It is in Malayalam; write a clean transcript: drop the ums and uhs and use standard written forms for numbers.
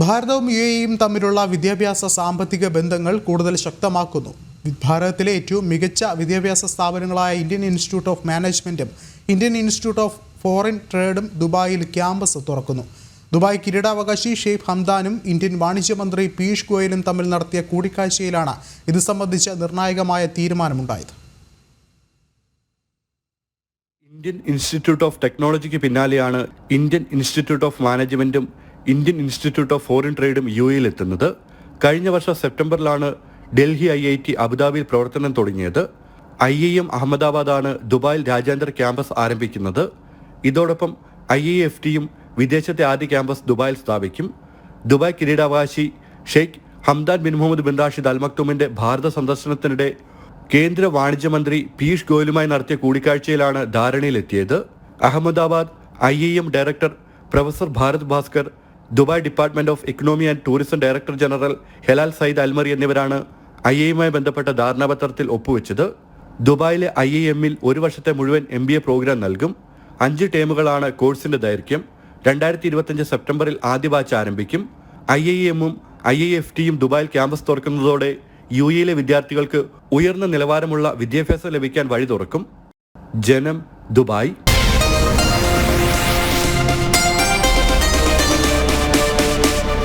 ഭാരതവും യുഎഇയും തമ്മിലുള്ള വിദ്യാഭ്യാസ സാമ്പത്തിക ബന്ധങ്ങൾ കൂടുതൽ ശക്തമാക്കുന്നു. ഭാരതത്തിലെ ഏറ്റവും മികച്ച വിദ്യാഭ്യാസ സ്ഥാപനങ്ങളായ ഇന്ത്യൻ ഇൻസ്റ്റിറ്റ്യൂട്ട് ഓഫ് മാനേജ്മെന്റും ഇന്ത്യൻ ഇൻസ്റ്റിറ്റ്യൂട്ട് ഓഫ് ഫോറിൻ ട്രേഡും ദുബായിൽ ക്യാമ്പസ് തുറക്കുന്നു. ദുബായ് കിരീടാവകാശി ഷെയ്ഖ് ഹംദാനും ഇന്ത്യൻ വാണിജ്യമന്ത്രി പീയൂഷ് ഗോയലും തമ്മിൽ നടത്തിയ കൂടിക്കാഴ്ചയിലാണ് ഇത് സംബന്ധിച്ച നിർണായകമായ തീരുമാനമുണ്ടായത്. ഇന്ത്യൻ ഇൻസ്റ്റിറ്റ്യൂട്ട് ഓഫ് ടെക്നോളജിക്ക് പിന്നാലെയാണ് ഇന്ത്യൻ ഇൻസ്റ്റിറ്റ്യൂട്ട് ഓഫ് മാനേജ്മെന്റും ഇന്ത്യൻ ഇൻസ്റ്റിറ്റ്യൂട്ട് ഓഫ് ഫോറിൻ ട്രേഡും യുഎഇയിൽ എത്തുന്നത്. കഴിഞ്ഞ വർഷം സെപ്റ്റംബറിലാണ് ഡൽഹി IIT അബുദാബിയിൽ പ്രവർത്തനം തുടങ്ങിയത്. IIM അഹമ്മദാബാദാണ് ദുബായിൽ രാജ്യാന്തര ക്യാമ്പസ് ആരംഭിക്കുന്നത്. ഇതോടൊപ്പം IIFTയും വിദേശത്തെ ആദ്യ ക്യാമ്പസ് ദുബായിൽ സ്ഥാപിക്കും. ദുബായ് കിരീടാവകാശി Sheikh Hamdan bin Mohammed bin Rashid Al മക്തൂമിന്റെ ഭാരത സന്ദർശനത്തിനിടെ കേന്ദ്ര വാണിജ്യമന്ത്രി പീയൂഷ് ഗോയലുമായി നടത്തിയ കൂടിക്കാഴ്ചയിലാണ് ധാരണയിലെത്തിയത്. Ahmedabad IIM director professor Bharat Bhaskar, Dubai department of economy and tourism director general Helal Saeed Almarri എന്നിവരാണ് IIMയുമായി ബന്ധപ്പെട്ട ധാരണാപത്രത്തിൽ ഒപ്പുവെച്ചത്. ദുബായിലെ IIMൽ ഒരു വർഷത്തെ മുഴുവൻ MBA പ്രോഗ്രാം നൽകും. 5 ടേമുകളാണ് കോഴ്സിന്റെ ദൈർഘ്യം. 2025 സെപ്റ്റംബറിൽ ആദ്യ ബാച്ച് ആരംഭിക്കും. IIMഉം IIFTയും ദുബായിൽ ക്യാമ്പസ് തുറക്കുന്നതോടെ UAEയിലെ വിദ്യാർത്ഥികൾക്ക് ഉയർന്ന നിലവാരമുള്ള വിദ്യാഭ്യാസം ലഭിക്കാൻ വഴി തുറക്കും. ജനം, ദുബായ്.